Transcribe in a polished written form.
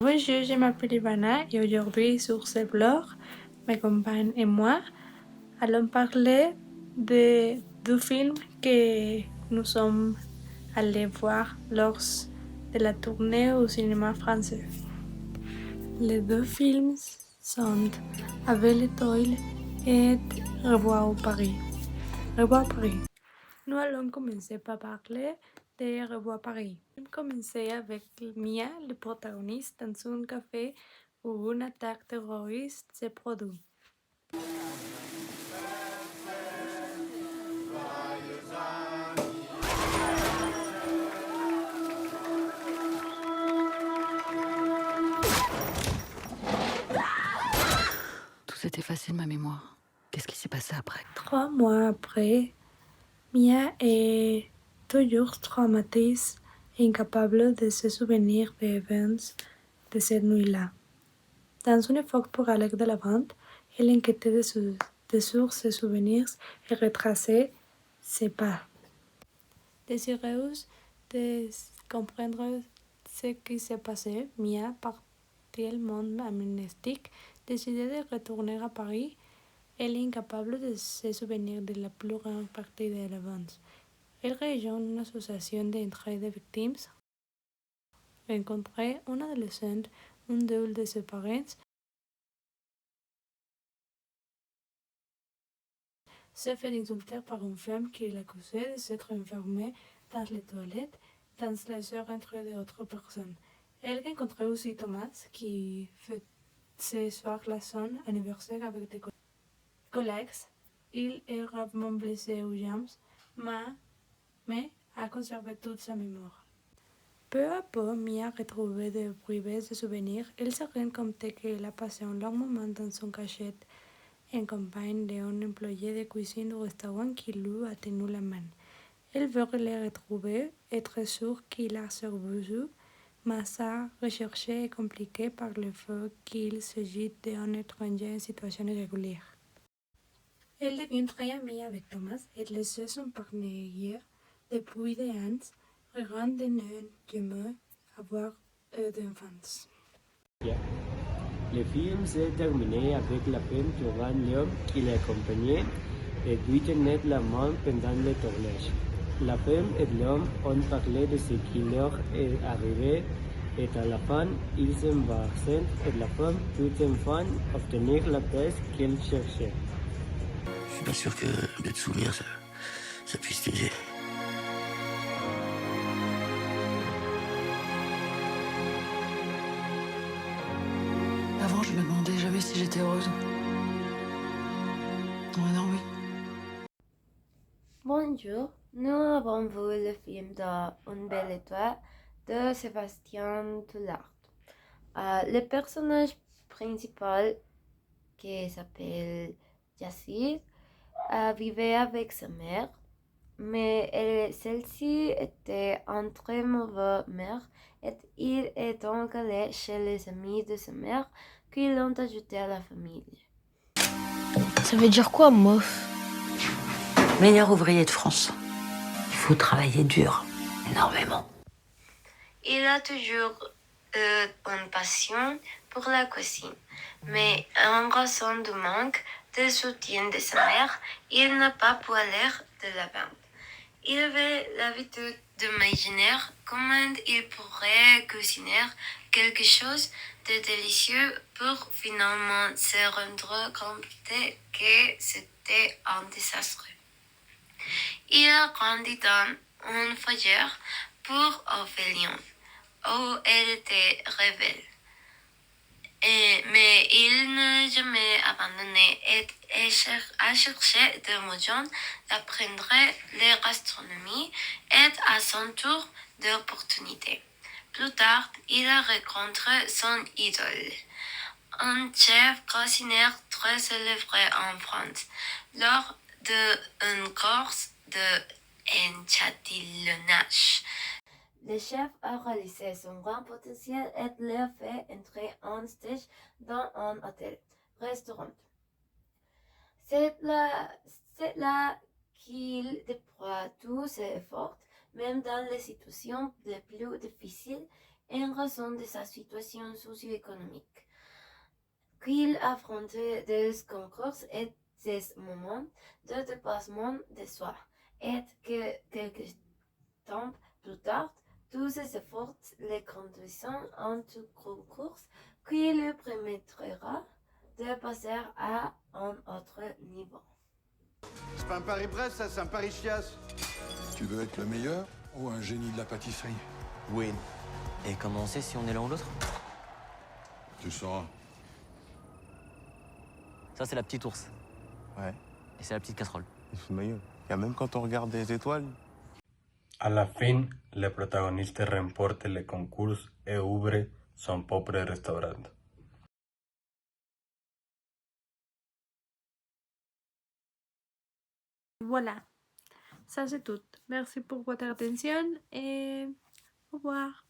Bonjour, je m'appelle Ivana et aujourd'hui sur ce blog, mes compagnes et moi allons parler de deux films que nous sommes allés voir lors de la tournée au cinéma français. Les deux films sont Avec l'étoile et Revoir Paris. Revoir Paris. Nous allons commencer par parler de Revoir Paris. On commençait avec Mia, le protagoniste, dans un café où une attaque terroriste se produit. Tout s'est effacé de ma mémoire. Qu'est-ce qui s'est passé après? 3 mois après, Mia est toujours traumatisée et incapable de se souvenir des événements de cette nuit-là. Dans un effort pour aller de l'avant, elle est inquiète sur ses souvenirs et retracer ses pas. Désireuse de comprendre ce qui s'est passé, Mia, partiellement amnésique, décide de retourner à Paris. Elle est incapable de se souvenir de la plus grande partie de l'avance. Elle rejoint une association d'entraide de victimes, rencontre une adolescente, un duel de ses parents, se fait insulter par une femme qui l'accusait de s'être enfermée dans les toilettes dans les heures entre d'autres personnes. Elle rencontre aussi Thomas qui fait ce soir-là son anniversaire avec des collègues. Il est gravement blessé aux jambes, mais a conservé toute sa mémoire. Peu à peu, Mia retrouve des bribes de souvenirs. Elle se rend compte qu'elle a passé un long moment dans son cachette en compagnie d'un employé de cuisine du restaurant qui lui a tenu la main. Elle veut le retrouver, être sûre qu'il a survécu, mais sa recherche est compliquée par le fait qu'il s'agit d'un étranger en situation irrégulière. Elle devient très amie avec Thomas et laisse son partenaire depuis des ans, regardant de ne jamais avoir d'enfants. Le film s'est terminé avec la femme trouvant l'homme qui l'accompagnait et lui tenait la main pendant le tournage. La femme et l'homme ont parlé de ce qui leur est arrivé et à la fin, ils s'embrassent et la femme put enfin obtenir la paix qu'elle cherchait. Je suis pas sûr que de te souvenir, ça puisse t'aider. Avant, je me demandais jamais si j'étais heureuse. Maintenant, oui. Bonjour, nous avons vu le film de Une belle étoile de Sébastien Toulard. Le personnage principal, qui s'appelle Yassir, vivait avec sa mère, mais celle-ci était une très mauvaise mère et il est donc allé chez les amis de sa mère qui l'ont ajouté à la famille. Ça veut dire quoi, mof? Meilleur ouvrier de France. Il faut travailler dur, énormément. Il a toujours eu une passion pour la cuisine, mais en raison du manque de soutien de sa mère, il n'a pas pu aller de l'avant. Il avait l'habitude d'imaginer comment il pourrait cuisiner quelque chose de délicieux pour finalement se rendre compte que c'était un désastre. Il a grandi dans un foyer pour orphelins, où elle était rebelle. Mais il n'a jamais abandonné et a cherché de moyens d'apprendre la gastronomie et à son tour d'opportunités. Plus tard, il a rencontré son idole, un chef cuisinier très célèbre en France, lors d'une course de échantillonnage. Le chef a réalisé son grand potentiel et l'a fait entrer en stage dans un hôtel-restaurant. C'est là qu'il déploie tous ses efforts, même dans les situations les plus difficiles, en raison de sa situation socio-économique, qu'il affronte des concours et des moments de dépassement de soi, et que quelques temps plus tard, tous ces efforts les conduisant à un concours qui lui permettra de passer à un autre niveau. C'est pas un Paris-Brest, ça, c'est un Paris-Chiasse. Tu veux être le meilleur ou un génie de la pâtisserie? Oui. Et comment on sait si on est l'un ou l'autre? Tu sauras. Ça, c'est la petite ours. Ouais, Et c'est la petite casserole. il se meilleur. Y a même quand on regarde des étoiles. A la fin, le protagonista remporte le concours et ouvre son propre restaurant. Voilà, ça c'est tout. Merci pour votre attention et au revoir.